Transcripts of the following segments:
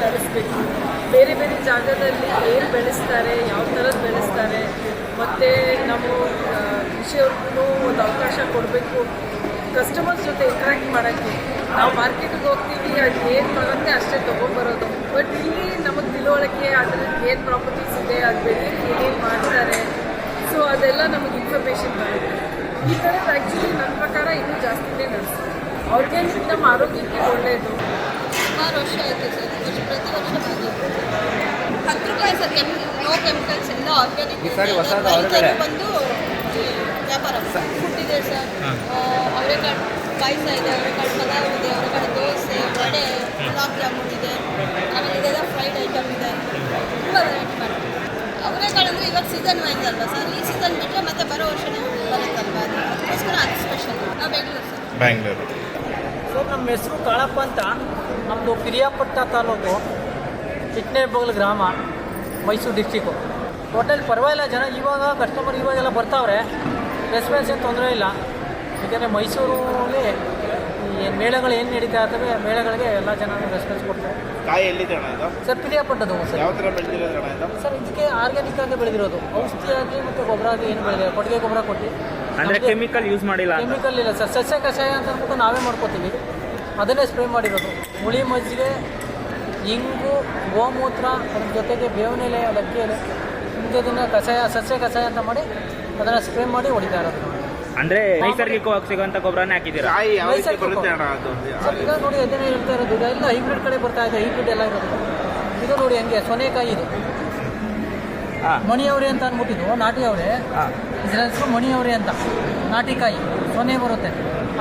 ನಡೆಸಬೇಕು, ಬೇರೆ ಬೇರೆ ಜಾಗದಲ್ಲಿ ಏನು ಬೆಳೆಸ್ತಾರೆ, ಯಾವ ಥರದ್ದು ಬೆಳೆಸ್ತಾರೆ, ಮತ್ತು ನಾವು ಕೃಷಿಯವ್ರಿಗೂ ಒಂದು ಅವಕಾಶ ಕೊಡಬೇಕು. ಕಸ್ಟಮರ್ಸ್ ಜೊತೆ ಇಂಟ್ರ್ಯಾಕ್ಟ್ ಮಾಡೋಕ್ಕೆ ನಾವು ಮಾರ್ಕೆಟಿಗೆ ಹೋಗ್ತೀವಿ, ಅದು ಏನು ಬರುತ್ತೆ ಅಷ್ಟೇ ತೊಗೊಂಬರೋದು. ಬಟ್ ಇಲ್ಲಿ ನಮಗೆ ತಿಳುವಳಿಕೆ ಅದ್ರದ್ದು ಏನು ಪ್ರಾಪರ್ಟೀಸ್ ಇದೆ, ಅದು ಬೆಳೆಯೋಕ್ಕೆ ಏನೇನು ಮಾಡ್ತಾರೆ, ಸೊ ಅದೆಲ್ಲ ನಮಗೆ ಇನ್ಫಾರ್ಮೇಷನ್ ಬರುತ್ತೆ. ಈ ಥರದ್ದು ಆ್ಯಕ್ಚುಲಿ ನನ್ನ ಪ್ರಕಾರ ಇನ್ನೂ ಜಾಸ್ತಿನೇ ನಡೆಸ್ತಾರೆ. ಆರ್ಗ್ಯಾನಿಕ್ ನಮ್ಮ ಆರೋಗ್ಯಕ್ಕೆ ಒಳ್ಳೆಯದು. ಸುಮಾರು ವರ್ಷ ಆಯಿತು ಸರ್, ಪ್ರತಿ ವರ್ಷ ₹10 ಸರ್. ನೋ ಕೆಮಿಕಲ್ಸ್ ಎಲ್ಲ ಆರ್ಗ್ಯಾನಿಕ್ ಬಂದು ವ್ಯಾಪಾರ ಫುಡ್ ಇದೆ ಸರ್. ಅವರೆಕಾಳು ಪಾಯಸ ಇದೆ, ಅವರೆಕಾಳು ಪಲಾವ್ ಇದೆ, ಅವರೆಕಾಳು ದೋಸೆ, ವಡೆ, ಗುಲಾಬ್ ಜಾಮೂನ್ ಇದೆ, ಆಮೇಲೆ ಇದೆಲ್ಲ ಫ್ರೈಡ್ ಐಟಮ್ ಇದೆ, ತುಂಬ ವೆರೈಟಿ ಮಾಡ್ತೀವಿ. ಅವರೆಕಾಳು ಅಂದರೆ ಇವಾಗ ಸೀಸನ್ ವೈಸ್ ಅಲ್ವಾ ಸರ್, ಈ ಸೀಸನ್ ಬಿಟ್ಟರೆ ಮತ್ತೆ ಬರೋ ವರ್ಷನೇ ಬರುತ್ತಲ್ವ, ಅದಕ್ಕೋಸ್ಕರ ಅದು ಸ್ಪೆಷಲ್. ನಾವು ಬೆಂಗಳೂರು ಸರ್. ನಮ್ಮ ಹೆಸರು ಕಾಳಪ್ಪ ಅಂತ. ನಮ್ಮದು ಪಿರಿಯಾಪಟ್ಟಣ ತಾಲೂಕು, ಚಿಕ್ಕನೇಬಗಲ್ ಗ್ರಾಮ, ಮೈಸೂರು ಡಿಸ್ಟಿಕ್ಕು. ಟೋಟಲ್ ಪರವಾಗಿಲ್ಲ ಜನ. ಇವಾಗ ಕಸ್ಟಮರ್ ಇವಾಗೆಲ್ಲ ಬರ್ತಾವ್ರೆ, ರೆಸ್ಪಾನ್ಸ್ ಏನು ತೊಂದರೆ ಇಲ್ಲ. ಯಾಕೆಂದರೆ ಮೈಸೂರಲ್ಲಿ ಈ ಮೇಳಗಳು ಏನು ನಡೀತಾ ಇರ್ತವೆ, ಮೇಳಗಳಿಗೆ ಎಲ್ಲ ಜನ ರೆಸ್ಪಾನ್ಸ್ ಕೊಡ್ತಾರೆ. ಕಾಯಿ ಎಲ್ಲಿದೆ ಸರ್ ಪಿರಿಯಾಪಟ್ಟದು ಸರ್. ಯಾವ ಥರ ಬೆಳೆದಿರೋದು ಸರ್ ಇದಕ್ಕೆ ಆರ್ಗ್ಯಾನಿಕ್ ಆಗಿ ಬೆಳೆದಿರೋದು, ಔಷಧಿಯಾಗಿ ಮತ್ತು ಗೊಬ್ಬರ ಆಗಿ ಏನು ಬೆಳೆದಿರೋ, ಕೊಟ್ಟಿಗೆ ಗೊಬ್ಬರ ಕೊಟ್ಟು, ಅಂದರೆ ಕೆಮಿಕಲ್ ಯೂಸ್ ಮಾಡಿಲ್ಲ. ಕೆಮಿಕಲ್ ಇಲ್ಲ ಸರ್. ಸಸ್ಯ ಕಷಾಯ ಅಂತ ಅಂದ್ಬಿಟ್ಟು ನಾವೇ ಮಾಡ್ಕೋತೀವಿ, ಅದನ್ನೇ ಸ್ಪ್ರೇ ಮಾಡಿರೋದು. ಹುಳಿ ಮಜ್ಜಿಗೆ, ಇಂಗು, ಗೋಮೂತ್ರ, ಅದ್ರ ಜೊತೆಗೆ ಬೇವಿನ ಎಲೆ, ಲಕ್ಕಿ ಎಲೆ, ಇಂಥದನ್ನು ಕಷಾಯ, ಸಸ್ಯ ಕಷಾಯ ಅಂತ ಮಾಡಿ ಅದನ್ನು ಸ್ಪ್ರೇ ಮಾಡಿ ಹೊಡಿತಾ ಇರೋದು. ಅಂದರೆ ನೈಸರ್ಗಿಕವಾಗಿ ಸಿಗುವಂಥ ಗೊಬ್ಬರನೇ ಹಾಕಿದ್ದೀರಾ? ಸರ್ ಈಗ ನೋಡಿ ಅದನ್ನೇ ಹೇಳ್ತಾ ಇರೋದು. ಇದೆಲ್ಲ ಹೈಬ್ರಿಡ್ ಕಡೆ ಬರ್ತಾ ಇದೆ, ಹೈಬ್ರಿಡ್ ಎಲ್ಲ ಇರೋದು. ಇದು ನೋಡಿ ಹಂಗೆ ಸೊನೆಕಾಯಿ ಇದೆ, ಮಣಿಯವರೆ ಅಂತ ಅಂದ್ಬಿಟ್ಟಿದ್ದು, ನಾಟಿ ಅವರೆ. ಇದರ ಹೆಸರು ಮಣಿಯವರೆ ಅಂತ, ನಾಟಿಕಾಯಿ ಸೊನೆ ಬರುತ್ತೆ.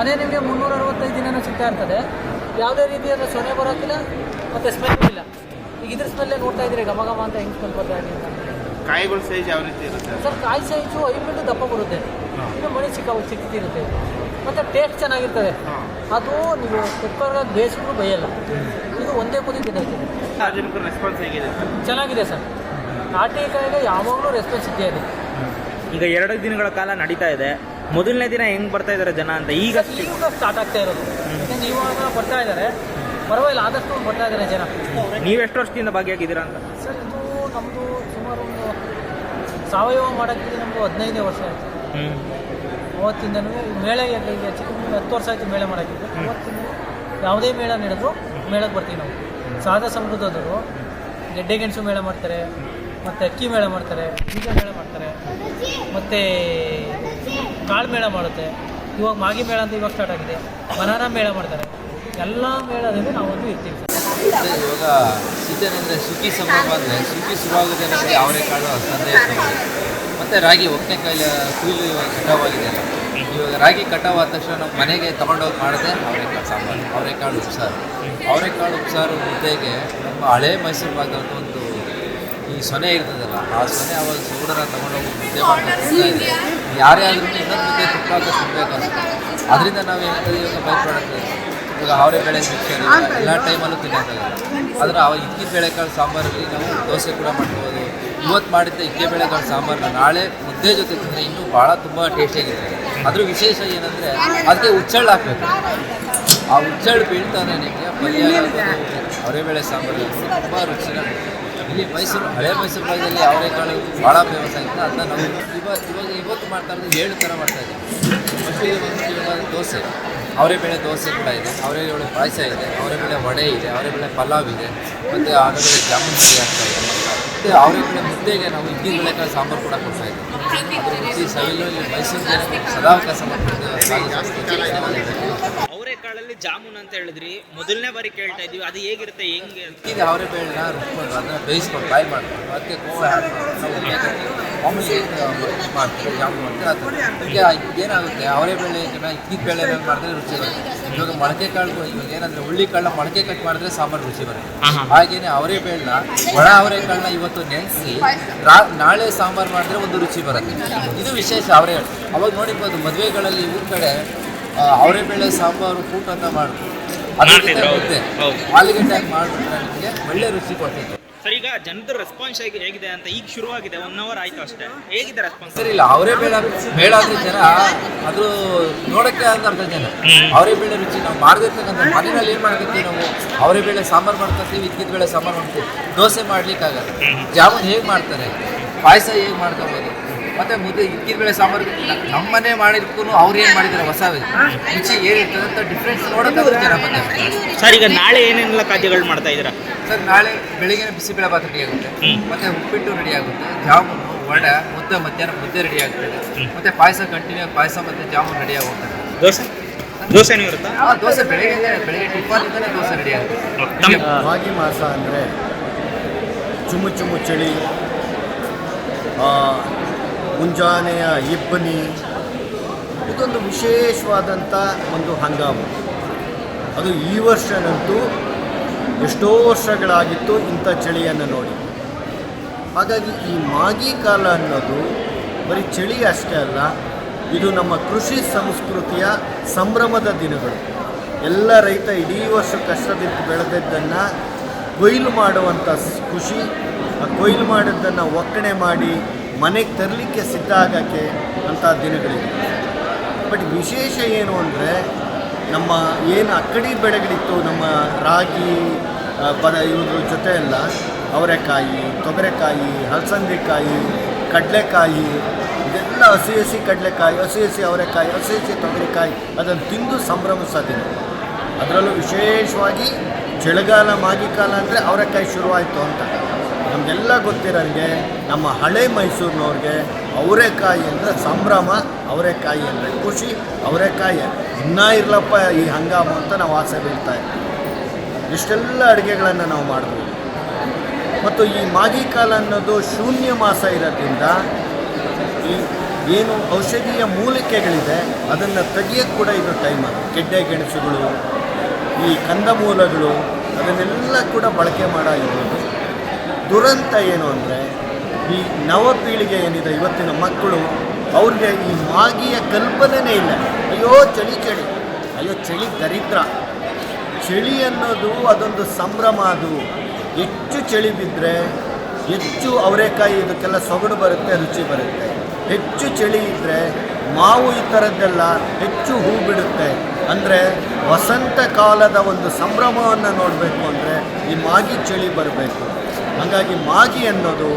ಅದೇ ನಿಮಗೆ 365 ದಿನವೂ ಸಿಗ್ತಾ ಇರ್ತದೆ. ಯಾವುದೇ ರೀತಿಯಾದ ಸೊನೆ ಬರೋಕ್ಕಿಲ್ಲ ಮತ್ತು ಸ್ಮೆಲ್ ಇಲ್ಲ. ಈಗ ಇದ್ರ ಸ್ಮೆಲ್ಲೇ ನೋಡ್ತಾ ಇದ್ದೀರಿ, ಘಮ ಘಮ ಅಂತ ಹೆಂಗೆ ಸ್ಮೆಲ್ ಬರ್ತಾ ಇದೆ ಅಂತ. ಕಾಯಿಗಳ ಸೈಜ್ ಯಾವ ರೀತಿ ಇರುತ್ತೆ ಸರ್? ಕಾಯಿ ಸೈಜು ಹೈಬ್ರಿಡ್ ದಪ್ಪ ಬರುತ್ತೆ, ಇದು ಮಣಿ ಚಿಕ್ಕದಿರುತ್ತೆ, ಮತ್ತು ಟೇಸ್ಟ್ ಚೆನ್ನಾಗಿರ್ತದೆ. ಅದು ನೀವು ಕುಕ್ಕರ್ಗಾಗಿ ಬೇಯಿಸಿದ್ರು ಬೇಯಲ್ಲ. ಇದು ಒಂದೇ ಕುದಿ ತಿನ್ನೋದು. ರೆಸ್ಪಾನ್ಸ್ ಹೇಗಿದೆ? ಚೆನ್ನಾಗಿದೆ ಸರ್. ನಾಟಿಕಾಯಿಗೆ ಯಾವಾಗಲೂ ರೆಸ್ಪಾನ್ಸ್ ಇದೆಯಾ ಇದೆ. ಈಗ 2 ದಿನಗಳ ಕಾಲ ನಡೀತಾ ಇದೆ. ಮೊದಲನೇ ದಿನ ಹೆಂಗೆ ಬರ್ತಾ ಇದ್ದಾರೆ ಜನ ಅಂತ ಈಗ ಸ್ಟಾರ್ಟ್ ಆಗ್ತಾ ಇರೋದು. ಯಾಕೆಂದ್ರೆ ಇವಾಗ ಬರ್ತಾ ಇದ್ದಾರೆ, ಪರವಾಗಿಲ್ಲ, ಆದಷ್ಟು ಬರ್ತಾ ಇದ್ದಾರೆ ಜನ. ನೀವು ಎಷ್ಟು ವರ್ಷದಿಂದ ಭಾಗಿಯಾಗಿದ್ದೀರಾ ಅಂತ? ಸರ್ ಇದು ನಮ್ಮದು ಸುಮಾರು ಒಂದು ಸಾವಯವ ಮಾಡೋಕ್ಕೆ ನಮ್ಮದು 15 ವರ್ಷ ಆಯಿತು. ಅವತ್ತಿಂದನೂ ಮೇಳ ಈಗ ಚಿಕ್ಕ 10 ವರ್ಷ ಆಯಿತು ಮೇಳ ಮಾಡೋಕ್ಕಿಂತ. ಅವತ್ತಿಂದ ಯಾವುದೇ ಮೇಳ ನಡೆದ್ರು ಮೇಳಕ್ಕೆ ಬರ್ತೀವಿ ನಾವು. ಸಾದಾ ಸಮೃದ್ಧದವರು ಗೆಡ್ಡೆ ಗೆಣಸು ಮೇಳ ಮಾಡ್ತಾರೆ, ಮತ್ತು ಅಕ್ಕಿ ಮೇಳ ಮಾಡ್ತಾರೆ, ಬೀಜ ಮೇಳ ಮಾಡ್ತಾರೆ, ಮತ್ತು ಕಾಳು ಮೇಳ ಮಾಡುತ್ತೆ. ಇವಾಗ ಮಾಗಿ ಮೇಳ ಅಂತ ಇವಾಗ ಸ್ಟಾರ್ಟ್ ಆಗಿದೆ. ಬನಾನಾ ಮೇಳ ಮಾಡ್ತಾರೆ. ಎಲ್ಲ ಮೇಳದಲ್ಲಿ ನಾವೊಂದು ಇರ್ತೀವಿ ಸರ್. ಇವಾಗ ಸೀಸನ್ ಅಂದರೆ ಸುಗ್ಗಿ ಸಂಭ್ರಮ ಅಂದರೆ ಸುಗ್ಗಿ ಶುರುವಾಗೋದೇ ನಮಗೆ ಅವರೆಕಾಳು, ಸಂದೆ ಮತ್ತು ರಾಗಿ ಒಕ್ಕನೆಕಾಯಿ ಕುಯ್ಲು ಇವಾಗ ಕಟಾವಾಗಿದೆ. ಇವಾಗ ರಾಗಿ ಕಟಾವಾದ ತಕ್ಷಣ ನಮ್ಮ ಮನೆಗೆ ತೊಗೊಂಡೋಗಿ ಮಾಡಿದೆ ಅವರೆಕಾಳು ಸಾಂಬಾರು, ಅವರೆಕಾಳು ಉಪ್ಸಾರು. ಅವರೆಕಾಳು ಉಪ್ಸಾರು ಮುದ್ದೆಗೆ ನಮ್ಮ ಹಳೇ ಮೈಸೂರು ಭಾಗದ ಒಂದು ಈ ಸೊನೆ ಇರ್ತದಲ್ಲ, ಆ ಸೊನೆ ಅವಾಗ ಸೂಡನ್ನು ತೊಗೊಂಡೋಗಿ ಮುದ್ದೆ ಮಾಡ್ಕೊಂಡು ಯಾರೇ ಆದ್ರೂ ಇನ್ನೊಂದು ಮುದ್ದೆ ತುಪ್ಪ ಹಾಕಿ ತಿನ್ನಬೇಕು ಅನ್ಸುತ್ತೆ. ಅದರಿಂದ ನಾವು ಏನಾಗ್ತದೆ ಇವಾಗ ಬೈ ಪ್ರಾಡಕ್ಟ್ ಇವಾಗ ಅವರೇ ಬೇಳೆ ಮಿಕ್ಸರ್ ಎಲ್ಲ ಟೈಮಲ್ಲೂ ತಿನ್ನೋಕ್ಕಾಗಲ್ಲ. ಆದರೆ ಅವಾಗ ಇಕ್ಕಿ ಬೇಳೆಕಾಳು ಸಾಂಬಾರಲ್ಲಿ ನಾವು ದೋಸೆ ಕೂಡ ಮಾಡ್ಬೋದು. ಇವತ್ತು ಮಾಡಿದ್ದೆ ಇಕ್ಕೆ ಬೇಳೆಕಾಳು ಸಾಂಬಾರನ್ನ ನಾಳೆ ಮುದ್ದೆ ಜೊತೆ ತಿಂದರೆ ಇನ್ನೂ ಭಾಳ ತುಂಬ ಟೇಸ್ಟಿಯಾಗಿರುತ್ತೆ. ಅದ್ರ ವಿಶೇಷ ಏನಂದರೆ ಅದಕ್ಕೆ ಹುಚ್ಚಳ್ಳು ಹಾಕಬೇಕು. ಆ ಹುಚ್ಚಳ್ಳು ಬೀಳ್ತಾನೆ ನಿಮಗೆ ಪಲ್ಯ ಅವರೇ ಬೇಳೆ ಸಾಂಬಾರಲ್ಲಿ ತುಂಬ ರುಚಿನ. ಇಲ್ಲಿ ಮೈಸೂರು ಹಳೆ ಮೈಸೂರು ಭಾಗದಲ್ಲಿ ಅವರೆಕಾಳು ಭಾಳ ಫೇಮಸ್ ಆಗಿದೆ. ಅದನ್ನ ನಾವು ಇವತ್ತು ಮಾಡ್ತಾ ಇರೋದು 7 ಥರ ಮಾಡ್ತಾಯಿದ್ದೀವಿ. ಫಸ್ಟಿಗೆ ಬಂದು ಇವಾಗ ದೋಸೆ, ಅವರೆಬೇಳೆ ದೋಸೆ ಕೂಡ ಇದೆ, ಅವರೆಬೇಳೆ ಪಾಯಸ ಇದೆ, ಅವರೆಬೇಳೆ ವಡೆ ಇದೆ, ಅವರೆಬೇಳೆ ಪಲಾವ್ ಇದೆ, ಮತ್ತು ಅವರೆಬೇಳೆ ಜಾಮೂನ್ ಪುಡಿ ಆಗ್ತಾಯಿದೆ. ಮತ್ತು ಅವರೆಬೇಳೆ ಮುದ್ದೆಗೆ ನಾವು ಇಡ್ಲಿ ಬೇಳೆಕಾಳು ಸಾಂಬಾರು ಕೂಡ ಕೊಡ್ತಾಯಿದ್ದೀವಿ. ಅದ್ರ ರುಚಿ ಸವಿಲು ಇಲ್ಲಿ ಮೈಸೂರು ಜನಕ್ಕೆ ಸದಾವಕಾಶ ಅವರೆಕಾಳಲ್ಲಿ ಜಾಮೂನ್ ಅಂತ ಹೇಳಿದ್ರಿ, ಮೊದಲನೇ ಬಾರಿ ಕೇಳ್ತಾ ಇದ್ದೀವಿ. ಅದು ಹೇಗಿರುತ್ತೆ, ಹೆಂಗೆ? ಈಗ ಅವರೆಬೇಳೆನ ರುಬ್ಕೊಂಡು ಅದನ್ನು ಬೇಯಿಸ್ಕೊಂಡು ಫ್ರೈ ಮಾಡ್ಕೊಂಡು ಅದಕ್ಕೆ ಕೋವ ಆ್ಯಡ್ ಮಾಡ್ಕೊಂಡು ಮಾಮೂಲಿ ಮಾಡ್ತೀವಿ ಜಾಮೂನ್ ಅಂತ. ಅದಕ್ಕೆ ಏನಾಗುತ್ತೆ ಅವರೆಬೇಳೆ ಇಕ್ಕಿದ ಬೇಳೆ ಮಾಡಿದ್ರೆ ರುಚಿ ಬರುತ್ತೆ. ಇವಾಗ ಮೊಳಕೆ ಕಾಳು ಇವಾಗ ಏನಂದರೆ ಹುಳ್ಳಿಕಾಳನ್ನ ಮೊಳಕೆ ಕಟ್ ಮಾಡಿದ್ರೆ ಸಾಂಬಾರು ರುಚಿ ಬರುತ್ತೆ. ಹಾಗೆಯೇ ಅವರೆಬೇಳೆನ ಒಣ ಅವರೆಕಾಳನ್ನ ಇವತ್ತು ನೆನೆಸಿ ನಾಳೆ ಸಾಂಬಾರು ಮಾಡಿದ್ರೆ ಒಂದು ರುಚಿ ಬರುತ್ತೆ. ಇದು ವಿಶೇಷ ಅವರೆಕಾಳು. ಅವಾಗ ನೋಡಿರ್ಬೋದು ಮದುವೆಗಳಲ್ಲಿ ಊರ ಕಡೆ ಅವರೆಬೇಳೆ ಸಾಂಬಾರು ಕೂಟ ಅಂತ ಮಾಡ್ಬೋದು. ಅದ್ರ ಜೊತೆ ಮುದ್ದೆ ಆಲೂಗಡ್ಡೆ ಹಾಕಿ ಮಾಡಿಬಿಟ್ರೆ ನಿಮಗೆ ಒಳ್ಳೆ ರುಚಿ ಕೊಡ್ತೈತೆ. ಸರ್ ಈಗ ಜನದ ರೆಸ್ಪಾನ್ಸ್ ಹೇಗಿದೆ ಅಂತ ಈಗ ಶುರುವಾಗಿದೆ 1 hour ಆಯ್ತು ಅಷ್ಟೇ, ಹೇಗಿದೆ ರೆಸ್ಪಾನ್ಸ್? ಸರಿ ಇಲ್ಲ, ಅವರೇ ಬೇಡ ಅಂದ್ರೆ ಜನ ಅದು ನೋಡಕ್ಕೆ ಅರ್ಧ ಜನ ಅವರೇ ಬೇಳೆ ರುಚಿ ನಾವು ಮಾಡದಿರ್ತಕ್ಕಂಥ ಮನೆಯಲ್ಲಿ ಏನು ಮಾಡ್ಕೊತೀವಿ ನಾವು, ಅವರೇ ಬೇಳೆ ಸಾಂಬಾರು ಮಾಡ್ಕೊತೀವಿ, ಇದ್ಕಿದ ಬೇಳೆ ಸಾಂಬಾರು ಮಾಡ್ತೀವಿ, ದೋಸೆ ಮಾಡ್ಲಿಕ್ಕಾಗಲ್ಲ, ಜಾಮೂನ್ ಹೇಗೆ ಮಾಡ್ತಾರೆ, ಪಾಯಸ ಹೇಗೆ ಮಾಡ್ಕೊಬೋದು, ಮತ್ತೆ ಮುದ್ದೆ ಇದ್ಕಿದ ಬೇಳೆ ಸಾಂಬಾರು ನಮ್ಮನೆ ಮಾಡಿದ್ಕೂ ಅವ್ರು ಏನು ಮಾಡಿದ್ದಾರೆ ಹೊಸ ರುಚಿ ಏನಿರ್ತದೆ ಅಂತ ಡಿಫ್ರೆನ್ಸ್ ನೋಡೋಕ್ಕಾದ್ರೂ ಜನ ಬಂದಿದ್ದಾರೆ. ಸರ್ ಈಗ ನಾಳೆ ಏನೇನೆಲ್ಲ ಖಾದ್ಯಗಳು ಮಾಡ್ತಾ ಇದ್ದೀರಾ? ಸರ್ ನಾಳೆ ಬೆಳಿಗ್ಗೆ ಬಿಸಿಬೇಳೆ ಭಾತ್ ರೆಡಿ ಆಗುತ್ತೆ, ಮತ್ತೆ ಉಪ್ಪಿಟ್ಟು ರೆಡಿ ಆಗುತ್ತೆ, ಜಾಮೂನು ವಡೆ ಮುದ್ದೆ ಮಧ್ಯಾಹ್ನ ಮುದ್ದೆ ರೆಡಿ ಆಗ್ತದೆ, ಮತ್ತೆ ಪಾಯಸ ಕಂಟಿನ್ಯೂ ಪಾಯಸ ಮತ್ತೆ ಜಾಮೂನ್ ರೆಡಿ ಆಗುತ್ತೆ. ದೋಸೆನೂ ಇರುತ್ತಾ? ದೋಸೆ ಬೆಳಿಗ್ಗೆ ಟಿಫನ್ನಿಂದಲೇ ದೋಸೆ ರೆಡಿ ಆಗುತ್ತೆ. ಮಾಗಿ ಮಾಸ ಅಂದರೆ ಚುಮ್ಮು ಚುಮ್ಮು ಚಳಿ, ಮುಂಜಾನೆಯ ಇಬ್ಬನಿ, ಇದೊಂದು ವಿಶೇಷವಾದಂಥ ಒಂದು ಹಂಗಾಮು. ಅದು ಈ ವರ್ಷನಂತೂ ಎಷ್ಟೋ ವರ್ಷಗಳಾಗಿತ್ತು ಇಂಥ ಚಳಿಯನ್ನು ನೋಡಿ. ಹಾಗಾಗಿ ಈ ಮಾಗಿ ಕಾಲ ಅನ್ನೋದು ಬರೀ ಚಳಿ ಅಷ್ಟೇ ಅಲ್ಲ, ಇದು ನಮ್ಮ ಕೃಷಿ ಸಂಸ್ಕೃತಿಯ ಸಂಭ್ರಮದ ದಿನಗಳು. ಎಲ್ಲ ರೈತ ಇಡೀ ವರ್ಷ ಕಷ್ಟದಿಂದ ಬೆಳೆದದ್ದನ್ನು ಕೊಯ್ಲು ಮಾಡುವಂಥ ಖುಷಿ, ಆ ಕೊಯ್ಲು ಮಾಡಿದ್ದನ್ನು ಒಕ್ಕಣೆ ಮಾಡಿ ಮನೆಗೆ ತರಲಿಕ್ಕೆ ಸಿದ್ಧ ಆಗೋಕ್ಕೆ ಅಂಥ ದಿನಗಳಿವೆ. ಬಟ್ ವಿಶೇಷ ಏನು ಅಂದರೆ ನಮ್ಮ ಏನು ಅಕ್ಕಡಿ ಬೆಳೆಗಳಿತ್ತು, ನಮ್ಮ ರಾಗಿ ಇವ್ರ ಜೊತೆ ಎಲ್ಲ ಅವರೆಕಾಯಿ, ತೊಗರೆಕಾಯಿ, ಹಲಸಂದೆಕಾಯಿ, ಕಡಲೆಕಾಯಿ, ಇದೆಲ್ಲ ಹಸಿ ಕಡಲೆಕಾಯಿ, ಹಸಿ ಅವರೆಕಾಯಿ, ಹಸಿ ತೊಗರೆಕಾಯಿ ಅದನ್ನು ತಿಂದು ಸಂಭ್ರಮಿಸೋದಿಲ್ಲ. ಅದರಲ್ಲೂ ವಿಶೇಷವಾಗಿ ಚಳಿಗಾಲ ಮಾಗಿ ಕಾಲ ಅಂದರೆ ಅವರೆಕಾಯಿ ಶುರುವಾಯಿತು ಅಂತ ನಮಗೆಲ್ಲ ಗೊತ್ತಿರೋಂಗೆ, ನಮ್ಮ ಹಳೆ ಮೈಸೂರಿನವ್ರಿಗೆ ಅವರೆಕಾಯಿ ಅಂದರೆ ಸಂಭ್ರಮ, ಅವರೆಕಾಯಿ ಅಂದರೆ ಖುಷಿ, ಅವರೆಕಾಯಿ ಇನ್ನೂ ಇರಲಪ್ಪ ಈ ಹಂಗಾಮು ಅಂತ ನಾವು ಆಸೆ ಬೀಳ್ತಾ ಇದ್ದೀವಿ. ಇಷ್ಟೆಲ್ಲ ಅಡುಗೆಗಳನ್ನು ನಾವು ಮಾಡ್ಬೋದು. ಮತ್ತು ಈ ಮಾಗಿ ಕಾಲ ಅನ್ನೋದು ಶೂನ್ಯ ಮಾಸ ಇರೋದ್ರಿಂದ ಈ ಏನು ಔಷಧೀಯ ಮೂಲಿಕೆಗಳಿದೆ ಅದನ್ನು ತೆಗಿಯೋಕ್ಕೆ ಕೂಡ ಇದು ಟೈಮ್ ಅದು. ಗೆಡ್ಡೆ ಗೆಣಸುಗಳು, ಈ ಕಂದಮೂಲಗಳು ಅದನ್ನೆಲ್ಲ ಕೂಡ ಬಳಕೆ ಮಾಡೋದು. ದುರಂತ ಏನು ಅಂದರೆ ಈ ನವಪೀಳಿಗೆ ಏನಿದೆ ಇವತ್ತಿನ ಮಕ್ಕಳು, ಅವ್ರಿಗೆ ಈ ಮಾಗಿಯ ಕಲ್ಪನೆಯೇ ಇಲ್ಲ. ಅಯ್ಯೋ ಚಳಿ, ಅಯ್ಯೋ ಚಳಿ ದರಿದ್ರ. ಚಳಿ ಅನ್ನೋದು ಅದೊಂದು ಸಂಭ್ರಮ. ಅದು ಹೆಚ್ಚು ಚಳಿ ಬಿದ್ದರೆ ಹೆಚ್ಚು ಅವರೆಕಾಯಿ ಇದಕ್ಕೆಲ್ಲ ಸೊಗಡು ಬರುತ್ತೆ, ರುಚಿ ಬರುತ್ತೆ. ಹೆಚ್ಚು ಚಳಿ ಇದ್ದರೆ ಮಾವು ಈ ಥರದ್ದೆಲ್ಲ ಹೆಚ್ಚು ಹೂ ಬಿಡುತ್ತೆ. ಅಂದರೆ ವಸಂತ ಕಾಲದ ಒಂದು ಸಂಭ್ರಮವನ್ನು ನೋಡಬೇಕು ಅಂದರೆ ಈ ಮಾಗಿ ಚಳಿ ಬರಬೇಕು. ಹಾಗಾಗಿ ಮಾಗಿ ಅನ್ನೋದು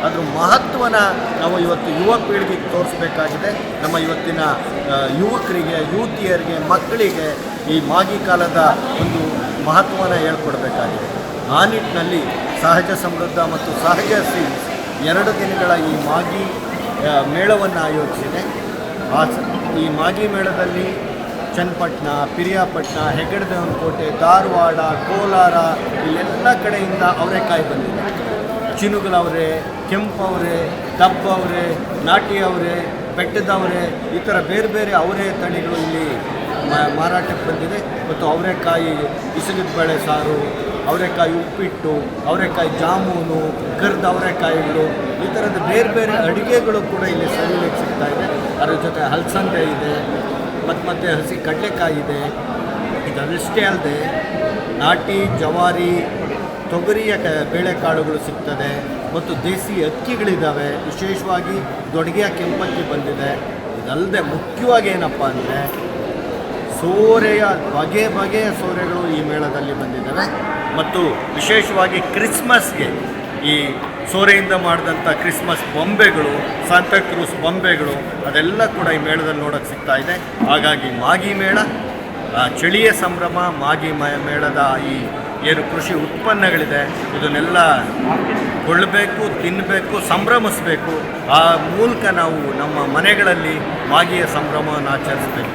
ಅದ್ರ ಮಹತ್ವನ ನಾವು ಇವತ್ತು ಯುವ ಪೀಳಿಗೆಗೆ ತೋರಿಸ್ಬೇಕಾಗಿದೆ. ನಮ್ಮ ಇವತ್ತಿನ ಯುವಕರಿಗೆ, ಯುವತಿಯರಿಗೆ, ಮಕ್ಕಳಿಗೆ ಈ ಮಾಗಿ ಕಾಲದ ಒಂದು ಮಹತ್ವನ ಹೇಳ್ಕೊಡ್ಬೇಕಾಗಿದೆ. ಆ ನಿಟ್ಟಿನಲ್ಲಿ ಸಹಜ ಸಮೃದ್ಧ ಮತ್ತು ಸಹಜ ಸೀಡ್ಸ್ 2 ದಿನಗಳ ಈ ಮಾಗಿ ಮೇಳವನ್ನು ಆಯೋಜಿಸಿದೆ. ಈ ಮಾಗಿ ಮೇಳದಲ್ಲಿ ಚನ್ನಪಟ್ಟಣ, ಪಿರಿಯಾಪಟ್ಟಣ, ಹೆಗ್ಗಡದೇವನಕೋಟೆ, ಧಾರವಾಡ, ಕೋಲಾರ ಇಲ್ಲೆಲ್ಲ ಕಡೆಯಿಂದ ಅವರೆಕಾಯಿ ಬಂದಿದೆ. ಚಿನುಗಲವರೆ, ಕೆಂಪವರೆ, ದಬ್ಬವರೆ, ನಾಟಿ ಅವರೆ, ಬೆಟ್ಟದವರೆ, ಈ ಥರ ಬೇರೆ ಬೇರೆ ಅವರೆ ತಳಿಗಳು ಇಲ್ಲಿ ಮಾರಾಟಕ್ಕೆ ಬಂದಿದೆ. ಮತ್ತು ಅವರೆಕಾಯಿ ಇಸಗಿದ ಬೇಳೆ ಸಾರು, ಅವರೆಕಾಯಿ ಉಪ್ಪಿಟ್ಟು, ಅವರೆಕಾಯಿ ಜಾಮೂನು, ಕರ್ದ ಅವರೆಕಾಯಿಗಳು, ಈ ಥರದ ಬೇರೆ ಬೇರೆ ಅಡುಗೆಗಳು ಕೂಡ ಇಲ್ಲಿ ಸವಿಲಿಕ್ಕೆ ಸಿಗ್ತಾ ಇದೆ. ಅದರ ಜೊತೆ ಹಲಸಂದೆ ಇದೆ, ಮತ್ತು ಹಸಿ ಕಡಲೆಕಾಯಿ ಇದೆ. ಇದಷ್ಟೇ ಅಲ್ಲದೆ ನಾಟಿ ಜವಾರಿ, ತೊಗರಿಯ ಬೇಳೆಕಾಳುಗಳು ಸಿಗ್ತದೆ, ಮತ್ತು ದೇಸಿ ಅಕ್ಕಿಗಳಿದ್ದಾವೆ. ವಿಶೇಷವಾಗಿ ದೊಡ್ಗೆಯ ಕೆಂಪಕ್ಕಿ ಬಂದಿದೆ. ಇದಲ್ಲದೆ ಮುಖ್ಯವಾಗಿ ಏನಪ್ಪ ಅಂದರೆ ಸೋರೆಯ ಬಗೆಯ ಸೋರೆಗಳು ಈ ಮೇಳದಲ್ಲಿ ಬಂದಿದ್ದಾವೆ. ಮತ್ತು ವಿಶೇಷವಾಗಿ ಕ್ರಿಸ್ಮಸ್ಗೆ ಈ ಸೋರೆಯಿಂದ ಮಾಡಿದಂಥ ಕ್ರಿಸ್ಮಸ್ ಬೊಂಬೆಗಳು, ಸಾಂತಾಕ್ರೂಸ್ ಬೊಂಬೆಗಳು ಅದೆಲ್ಲ ಕೂಡ ಈ ಮೇಳದಲ್ಲಿ ನೋಡೋಕ್ಕೆ ಸಿಗ್ತಾ ಇದೆ. ಹಾಗಾಗಿ ಮಾಗಿ ಮೇಳ, ಚಳಿಯ ಸಂಭ್ರಮ, ಮಾಗಿ ಮೇಳದ ಈ ಏನು ಕೃಷಿ ಉತ್ಪನ್ನಗಳಿದೆ ಇದನ್ನೆಲ್ಲ ಕೊಳ್ಳಬೇಕು, ತಿನ್ನಬೇಕು, ಸಂಭ್ರಮಿಸಬೇಕು. ಆ ಮೂಲಕ ನಾವು ನಮ್ಮ ಮನೆಗಳಲ್ಲಿ ಮಾಗಿಯ ಸಂಭ್ರಮವನ್ನು ಆಚರಿಸಬೇಕು.